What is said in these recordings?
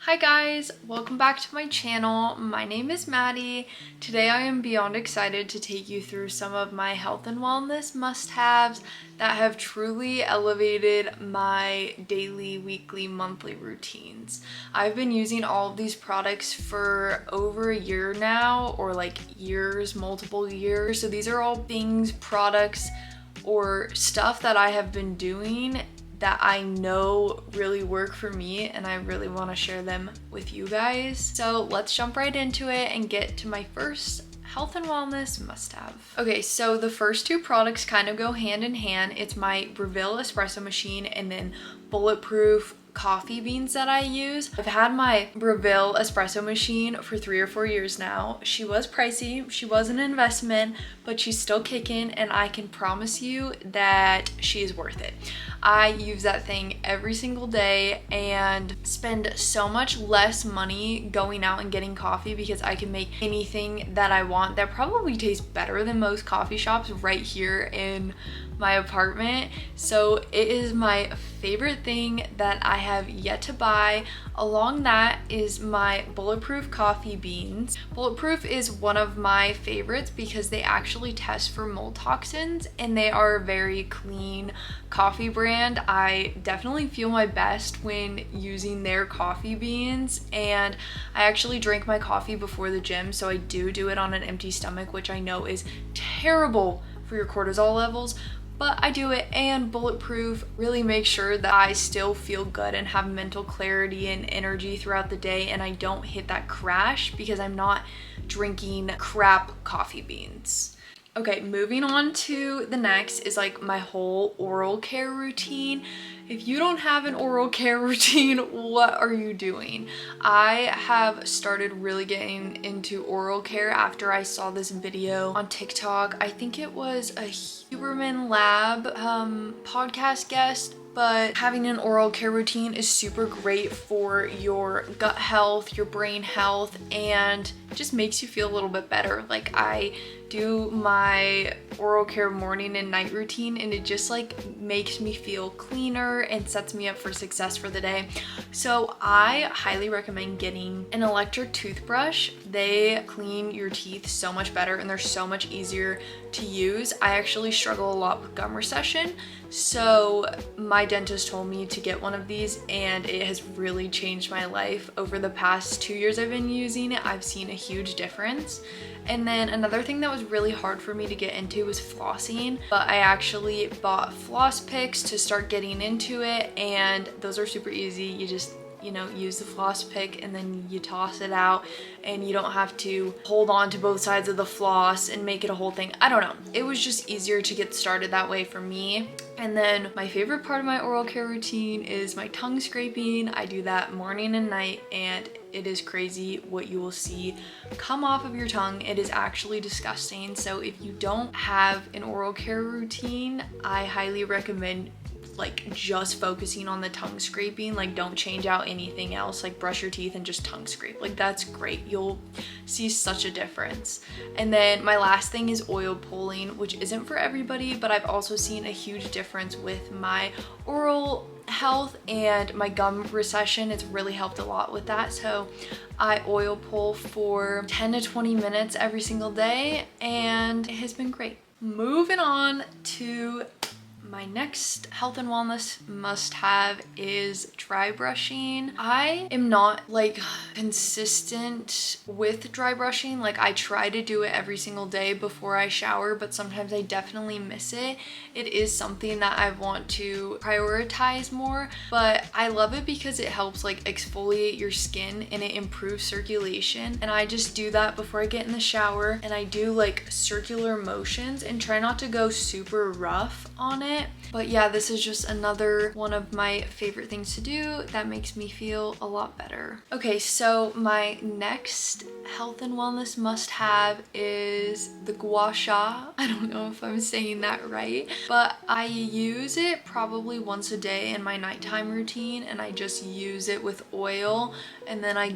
Hi guys, welcome back to my channel. My name is Maddie. Today I am beyond excited to take you through some of my health and wellness must-haves that have truly elevated my daily, weekly, monthly routines. I've been using all of these products for over a year now, or like years, multiple years. So these are all things, products, or stuff that I have been doing that I know really work for me, and I really want to share them with you guys. So let's jump right into it and get to my first health and wellness must-have. Okay, so the first two products kind of go hand in hand. It's my Breville espresso machine and then bulletproof coffee beans that I use. I've had my Breville espresso machine for 3 or 4 years now. She was pricey, she was an investment, but she's still kicking, and I can promise you that she is worth it. I use that thing every single day and spend so much less money going out and getting coffee because I can make anything that I want that probably tastes better than most coffee shops right here in my apartment. So it is my favorite thing that I have yet to buy. Along that is my bulletproof coffee beans. Bulletproof is one of my favorites because they actually test for mold toxins and they are a very clean coffee brand. I definitely feel my best when using their coffee beans, and I actually drink my coffee before the gym, so I do it on an empty stomach, which I know is terrible for your cortisol levels. But I do it, and bulletproof really makes sure that I still feel good and have mental clarity and energy throughout the day, and I don't hit that crash because I'm not drinking crap coffee beans. Okay, moving on to the next is like my whole oral care routine. If you don't have an oral care routine, what are you doing? I have started really getting into oral care after I saw this video on TikTok. I think it was a Huberman Lab podcast guest, but having an oral care routine is super great for your gut health, your brain health, and it just makes you feel a little bit better. Like, I do my oral care morning and night routine, and it just like makes me feel cleaner and sets me up for success for the day. So I highly recommend getting an electric toothbrush. They clean your teeth so much better and they're so much easier to use. I actually struggle a lot with gum recession, so my dentist told me to get one of these, and it has really changed my life. Over the past 2 years I've been using it, I've seen a huge difference. And then another thing that was really hard for me to get into was flossing, but I actually bought floss picks to start getting into it, and those are super easy. You just, use the floss pick and then you toss it out, and you don't have to hold on to both sides of the floss and make it a whole thing. I don't know. It was just easier to get started that way for me. And then my favorite part of my oral care routine is my tongue scraping. I do that morning and night, and it is crazy what you will see come off of your tongue. It is actually disgusting. So if you don't have an oral care routine, I highly recommend like just focusing on the tongue scraping. Like, don't change out anything else. Like, brush your teeth and just tongue scrape. Like, that's great. You'll see such a difference. And then my last thing is oil pulling, which isn't for everybody, but I've also seen a huge difference with my oral health and my gum recession. It's really helped a lot with that. So I oil pull for 10 to 20 minutes every single day, and it has been great. Moving on to my next health and wellness must-have is dry brushing. I am not like consistent with dry brushing. Like, I try to do it every single day before I shower, but sometimes I definitely miss it. It is something that I want to prioritize more, but I love it because it helps like exfoliate your skin and it improves circulation. And I just do that before I get in the shower, and I do like circular motions and try not to go super rough on it. But yeah, this is just another one of my favorite things to do that makes me feel a lot better. Okay, so my next health and wellness must-have is the gua sha. I don't know if I'm saying that right, but I use it probably once a day in my nighttime routine, and I just use it with oil, and then I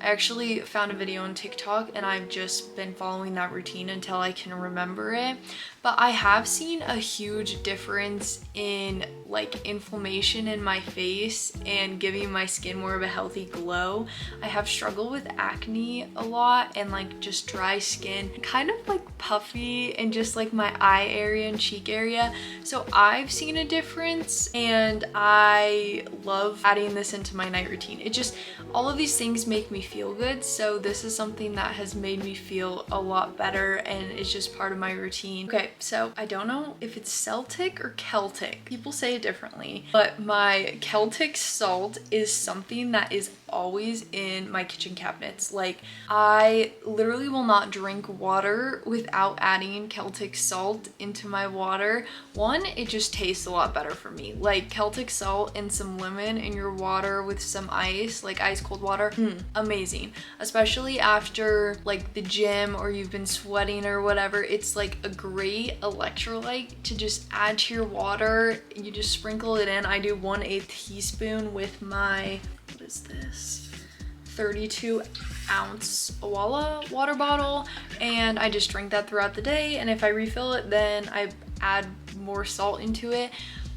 actually found a video on TikTok, and I've just been following that routine until I can remember it. But I have seen a huge difference in like inflammation in my face and giving my skin more of a healthy glow. I have struggled with acne a lot and like just dry skin, kind of like puffy and just like my eye area and cheek area. So I've seen a difference and I love adding this into my night routine. It just, all of these things make me feel good. So this is something that has made me feel a lot better and it's just part of my routine. Okay, so I don't know if it's Celtic or Celtic. People say it differently, but my Celtic salt is something that is always in my kitchen cabinets. Like I literally will not drink water without adding Celtic salt into my water. One, it just tastes a lot better for me. Like Celtic salt and some lemon in your water with some ice, like ice cold water, amazing. Especially after like the gym or you've been sweating or whatever, it's like a great electrolyte to just add to your water. You just sprinkle it in. I do 1/8 teaspoon with my, what is this, 32 ounce Awala water bottle, and I just drink that throughout the day, and if I refill it then I add more salt into it.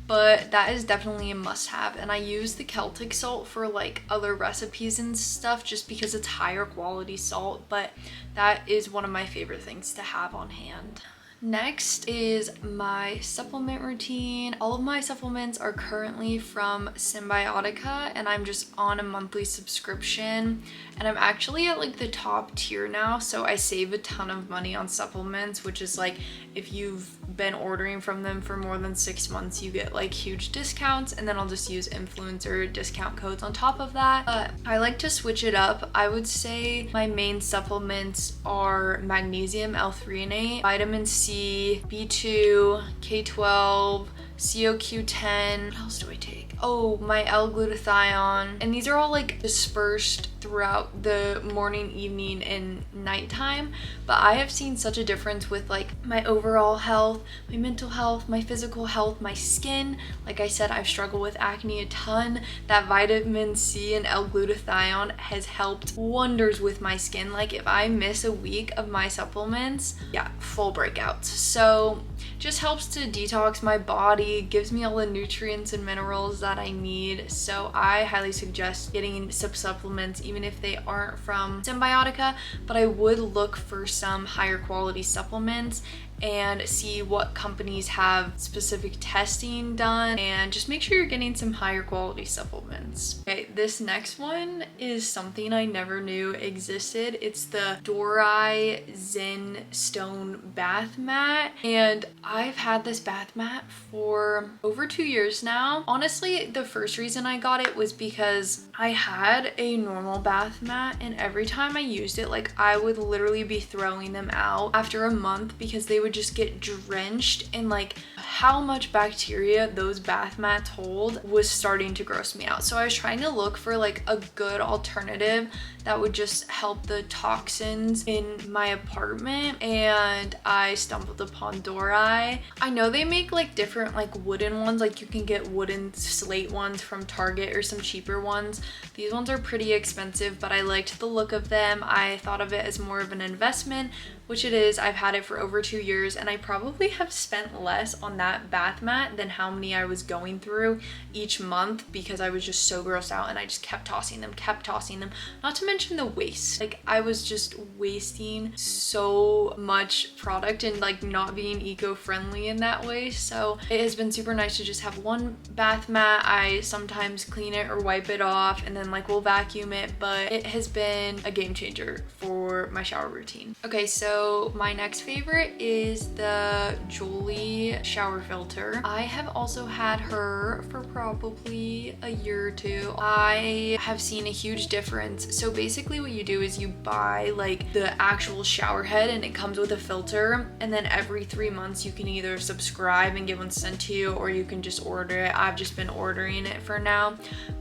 But that is definitely a must-have, and I use the Celtic salt for like other recipes and stuff just because it's higher quality salt, but that is one of my favorite things to have on hand. Next is my supplement routine. All of my supplements are currently from Cymbiotika and I'm just on a monthly subscription, and I'm actually at like the top tier now, so I save a ton of money on supplements, which is like if you've been ordering from them for more than 6 months you get like huge discounts, and then I'll just use influencer discount codes on top of that. But I like to switch it up. I would say my main supplements are magnesium L-threonate, vitamin C, B2, K12, CoQ10. What else do I take? Oh, my L-glutathione. And these are all like dispersed throughout the morning, evening, and nighttime. But I have seen such a difference with like my overall health, my mental health, my physical health, my skin. Like I said, I've struggled with acne a ton. That vitamin C and L-glutathione has helped wonders with my skin. Like if I miss a week of my supplements, yeah, full breakouts. So just helps to detox my body, gives me all the nutrients and minerals that I need. So I highly suggest getting some supplements even if they aren't from Cymbiotika, but I would look for some higher quality supplements and see what companies have specific testing done, and just make sure you're getting some higher quality supplements. Okay, this next one is something I never knew existed. It's the Dorai Zen Stone Bath Mat, and I've had this bath mat for over 2 years now. Honestly, the first reason I got it was because I had a normal bath mat, and every time I used it, like I would literally be throwing them out after a month because they would just get drenched in like how much bacteria those bath mats hold was starting to gross me out. So I was trying to look for like a good alternative that would just help the toxins in my apartment, and I stumbled upon Dorai. I know they make like different like wooden ones, like you can get wooden slate ones from Target or some cheaper ones. These ones are pretty expensive, but I liked the look of them. I thought of it as more of an investment, which it is. I've had it for over 2 years, and I probably have spent less on that bath mat than how many I was going through each month because I was just so grossed out and I just kept tossing them. Not to mention the waste. Like I was just wasting so much product and like not being eco-friendly in that way. So it has been super nice to just have one bath mat. I sometimes clean it or wipe it off and then like we'll vacuum it, but it has been a game changer for my shower routine. Okay, so my next favorite is the Jolie shower filter. I have also had her for probably a year or two. I have seen a huge difference. So basically what you do is you buy like the actual shower head and it comes with a filter, and then every 3 months you can either subscribe and get one sent to you or you can just order it. I've just been ordering it for now,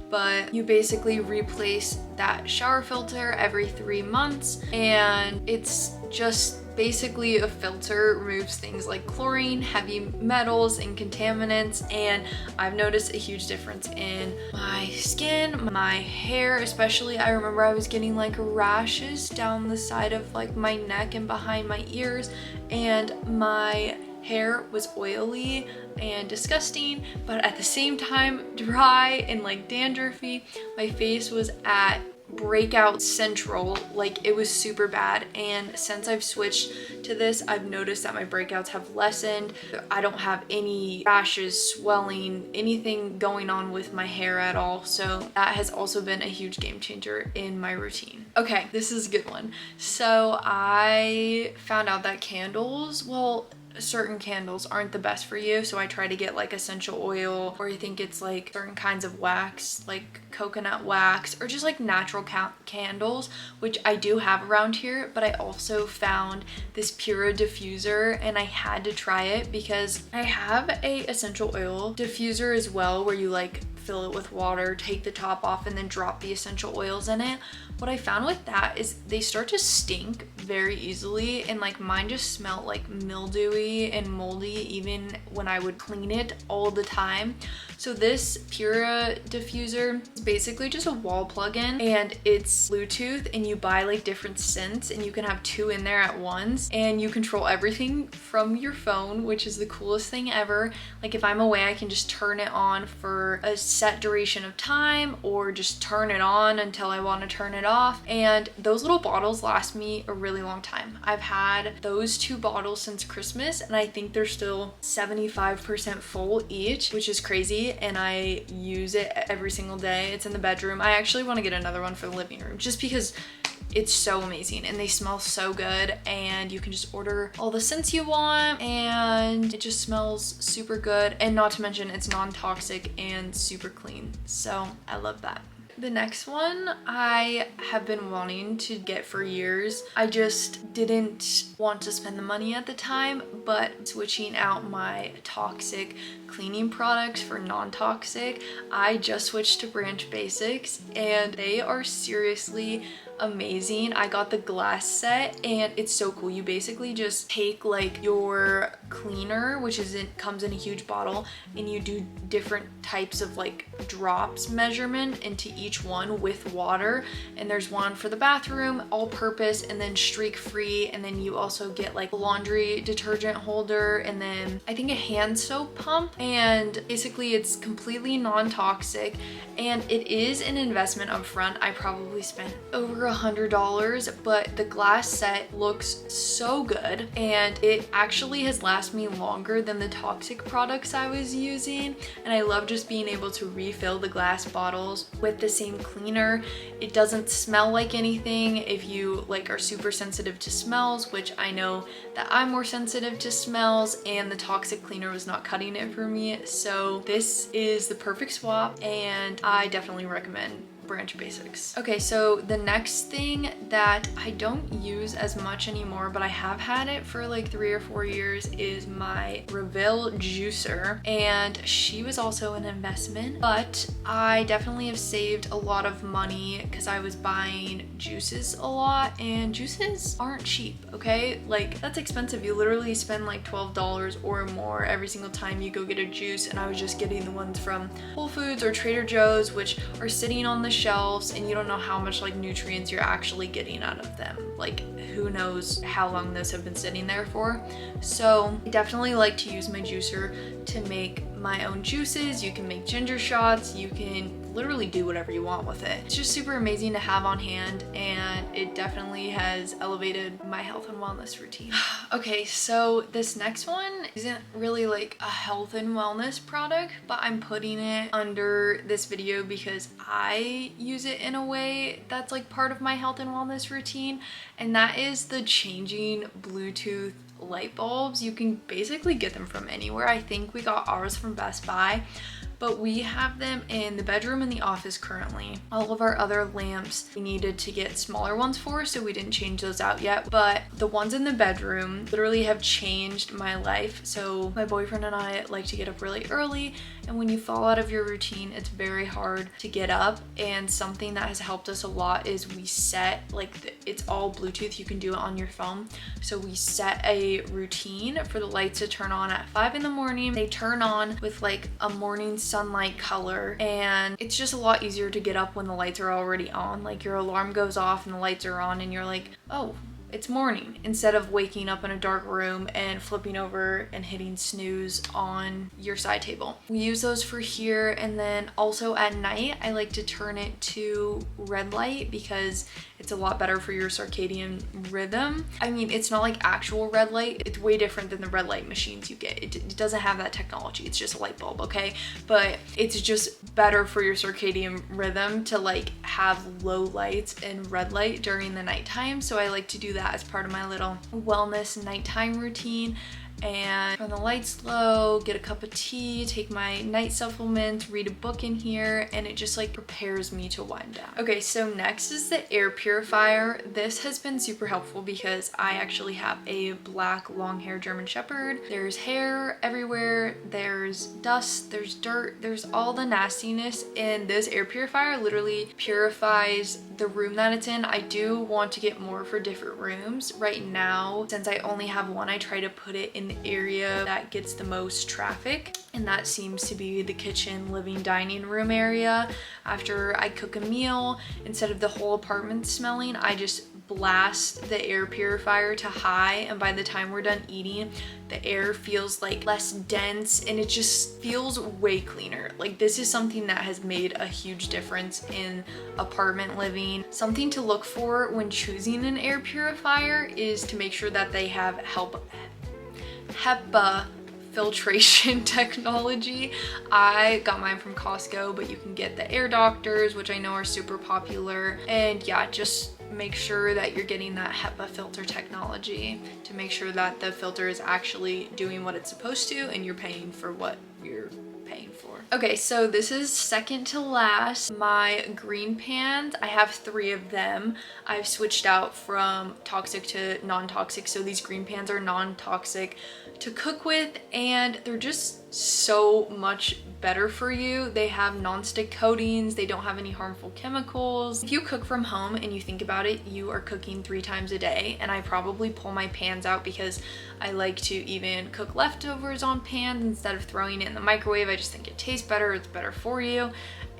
but you basically replace that shower filter every 3 months, and it's just basically a filter, removes things like chlorine, heavy metals, and contaminants, and I've noticed a huge difference in my skin, my hair especially. I remember I was getting like rashes down the side of like my neck and behind my ears, and my hair was oily and disgusting, but at the same time dry and like dandruffy. My face was at breakout central, like it was super bad. And since I've switched to this, I've noticed that my breakouts have lessened. I don't have any rashes, swelling, anything going on with my hair at all. So that has also been a huge game changer in my routine. Okay, this is a good one. So I found out that candles, well, certain candles aren't the best for you, so I try to get like essential oil, or I think it's like certain kinds of wax, like coconut wax, or just like natural candles, which I do have around here. But I also found this Pura diffuser, and I had to try it because I have a essential oil diffuser as well, where you like fill it with water, take the top off, and then drop the essential oils in it. What I found with that is they start to stink very easily, and like mine just smelled like mildewy and moldy even when I would clean it all the time. So this Pura diffuser is basically just a wall plug-in, and it's Bluetooth, and you buy like different scents, and you can have 2 in there at once, and you control everything from your phone, which is the coolest thing ever. Like if I'm away, I can just turn it on for a set duration of time, or just turn it on until I want to turn it off. And those little bottles last me a really long time. I've had those 2 bottles since Christmas, and I think they're still 75% full each, which is crazy. And I use it every single day. It's in the bedroom. I actually want to get another one for the living room just because it's so amazing and they smell so good, and you can just order all the scents you want and it just smells super good. And not to mention it's non-toxic and super clean. So I love that. The next one I have been wanting to get for years. I just didn't want to spend the money at the time, but switching out my toxic cleaning products for non-toxic, I just switched to Branch Basics, and they are seriously amazing. I got the glass set, and it's so cool. You basically just take like your cleaner, which comes in a huge bottle, and you do different types of like drops measurement into each one with water. And there's one for the bathroom, all purpose, and then streak free, and then you also get like a laundry detergent holder, and then I think a hand soap pump. And basically it's completely non-toxic, and it is an investment up front. I probably spent over $100, but the glass set looks so good, and it actually has lasted me longer than the toxic products I was using. And I love just being able to refill the glass bottles with the same cleaner. It doesn't smell like anything if you like are super sensitive to smells, which I know that I'm more sensitive to smells, and the toxic cleaner was not cutting it for me. So this is the perfect swap, and I definitely recommend Branch Basics. Okay, so the next thing that I don't use as much anymore, but I have had it for like 3 or 4 years, is my breville juicer. And she was also an investment, but I definitely have saved a lot of money because I was buying juices a lot, and juices aren't cheap, okay? Like that's expensive. You literally spend like $12 or more every single time you go get a juice. And I was just getting the ones from Whole Foods or Trader Joe's, which are sitting on the shelves, and you don't know how much like nutrients you're actually getting out of them. Like who knows how long those have been sitting there for. So I definitely like to use my juicer to make my own juices. You can make ginger shots, you can literally do whatever you want with it. It's just super amazing to have on hand, and it definitely has elevated my health and wellness routine. Okay, so this next one isn't really like a health and wellness product, but I'm putting it under this video because I use it in a way that's like part of my health and wellness routine, and that is the changing Bluetooth light bulbs. You can basically get them from anywhere. I think we got ours from Best Buy, but we have them in the bedroom and the office currently. All of our other lamps we needed to get smaller ones for, so we didn't change those out yet. But the ones in the bedroom literally have changed my life. So my boyfriend and I like to get up really early, and when you fall out of your routine, it's very hard to get up. And something that has helped us a lot is we set it's all Bluetooth. You can do it on your phone. So we set a routine for the lights to turn on at 5 in the morning. They turn on with like a morning sunlight color, and it's just a lot easier to get up when the lights are already on. Like your alarm goes off and the lights are on, and you're like, oh, it's morning, instead of waking up in a dark room and flipping over and hitting snooze on your side table. We use those for here, and then also at night I like to turn it to red light because it's a lot better for your circadian rhythm. I mean, it's not like actual red light. It's way different than the red light machines you get. It doesn't have that technology. It's just a light bulb, okay? But it's just better for your circadian rhythm to like have low lights and red light during the nighttime. So I like to do that as part of my little wellness nighttime routine. And turn the lights low, get a cup of tea, take my night supplements, read a book in here, and it just like prepares me to wind down. Okay, so next is the air purifier. This has been super helpful because I actually have a black long hair German Shepherd. There's hair everywhere, there's dust, there's dirt, there's all the nastiness, and this air purifier literally purifies the room that it's in. I do want to get more for different rooms. Right now, since I only have one, I try to put it in the area that gets the most traffic, and that seems to be the kitchen, living, dining room area. After I cook a meal, instead of the whole apartment smelling, I just blast the air purifier to high, and by the time we're done eating, the air feels like less dense and it just feels way cleaner. Like, this is something that has made a huge difference in apartment living. Something to look for when choosing an air purifier is to make sure that they have HEPA filtration technology. I got mine from Costco, but you can get the Air Doctors, which I know are super popular. And yeah, just make sure that you're getting that HEPA filter technology to make sure that the filter is actually doing what it's supposed to and you're paying for what you're paying for. Okay, so this is second to last. My green pans, I have 3 of them. I've switched out from toxic to non-toxic, so these green pans are non-toxic to cook with, and they're just so much better for you. They have non-stick coatings, they don't have any harmful chemicals. If you cook from home and you think about it, you are cooking 3 times a day, and I probably pull my pans out because I like to even cook leftovers on pans instead of throwing it in the microwave. I just think it tastes better, it's better for you.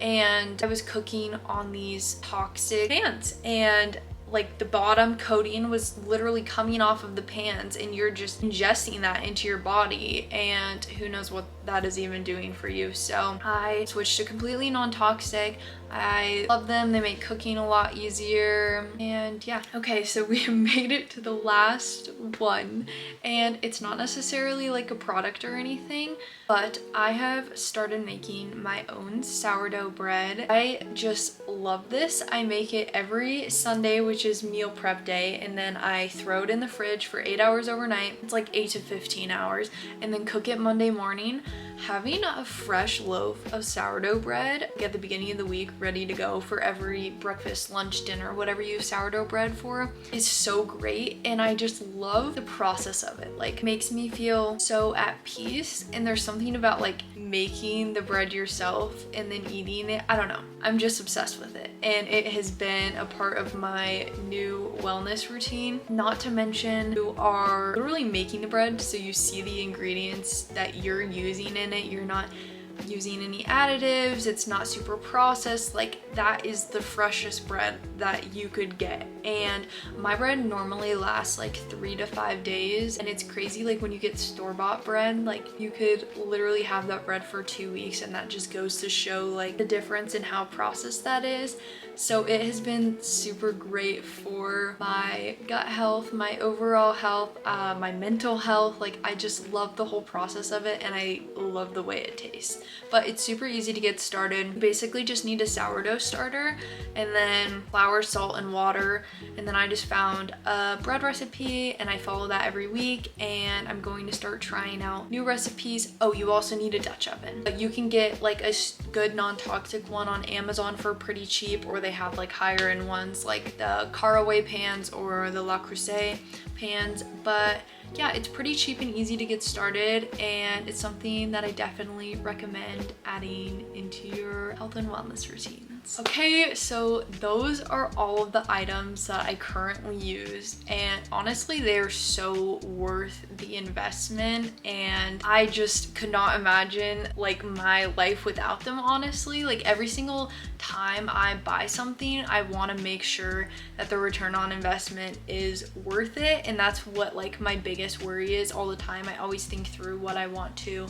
And I was cooking on these toxic pans, and like the bottom coating was literally coming off of the pans, and you're just ingesting that into your body, and who knows what that is even doing for you. So I switched to completely non-toxic. I love them. They make cooking a lot easier. And yeah. Okay, so we have made it to the last one, and it's not necessarily like a product or anything, but I have started making my own sourdough bread. I just love this. I make it every Sunday, which is meal prep day, and then I throw it in the fridge for 8 hours overnight. It's like 8 to 15 hours, and then cook it Monday morning. Having a fresh loaf of sourdough bread at the beginning of the week ready to go for every breakfast, lunch, dinner, whatever you have sourdough bread for is so great, and I just love the process of it. Like, it makes me feel so at peace, and there's something about like making the bread yourself and then eating it. I don't know, I'm just obsessed with it, and it has been a part of my new wellness routine. Not to mention, you are literally making the bread, so you see the ingredients that you're using in it. You're not using any additives, it's not super processed. Like, that is the freshest bread that you could get, and my bread normally lasts like 3 to 5 days, and it's crazy. Like, when you get store-bought bread, like, you could literally have that bread for 2 weeks, and that just goes to show like the difference in how processed that is. So it has been super great for my gut health, my overall health, my mental health. Like, I just love the whole process of it, and I love the way it tastes. But it's super easy to get started. You basically just need a sourdough starter, and then flour, salt, and water. And then I just found a bread recipe, and I follow that every week, and I'm going to start trying out new recipes. Oh, you also need a Dutch oven. But you can get like a good non-toxic one on Amazon for pretty cheap, or they have like higher end ones like the Caraway pans or the Le Creuset pans. But yeah, it's pretty cheap and easy to get started, and it's something that I definitely recommend adding into your health and wellness routines. ingredients. Okay, so those are all of the items that I currently use, and honestly they're so worth the investment, and I just could not imagine like my life without them, honestly. Like every single time I buy something, I want to make sure that the return on investment is worth it, and that's what like my biggest worry is all the time. I always think through what I want to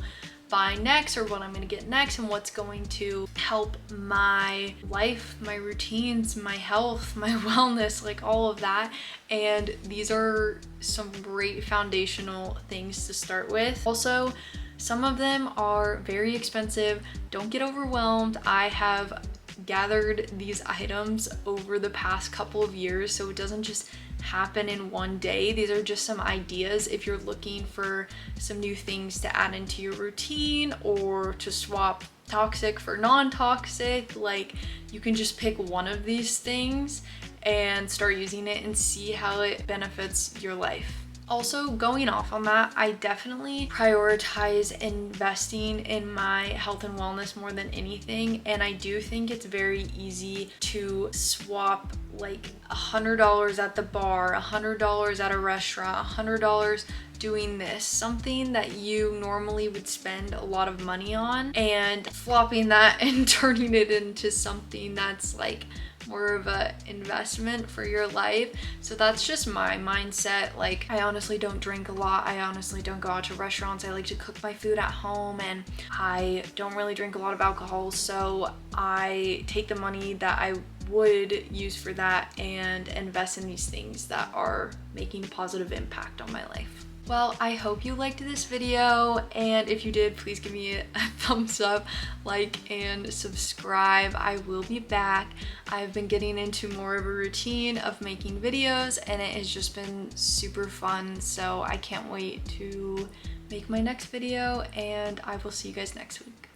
buy next or what I'm gonna get next and what's going to help my life, my routines, my health, my wellness, like all of that. And these are some great foundational things to start with. Also, some of them are very expensive. Don't get overwhelmed. I have gathered these items over the past couple of years, so it doesn't just happen in one day. These are just some ideas if you're looking for some new things to add into your routine or to swap toxic for non-toxic. Like you can just pick one of these things and start using it and see how it benefits your life. Also, going off on that, I definitely prioritize investing in my health and wellness more than anything, and I do think it's very easy to swap like $100 at the bar, $100 at a restaurant, $100 doing this, something that you normally would spend a lot of money on, and flopping that and turning it into something that's like more of a investment for your life. So that's just my mindset. Like I honestly don't drink a lot. I honestly don't go out to restaurants. I like to cook my food at home, and I don't really drink a lot of alcohol. So I take the money that I would use for that and invest in these things that are making a positive impact on my life. Well, I hope you liked this video, and if you did, please give me a thumbs up, like, and subscribe. I will be back. I've been getting into more of a routine of making videos, and it has just been super fun, so I can't wait to make my next video, and I will see you guys next week.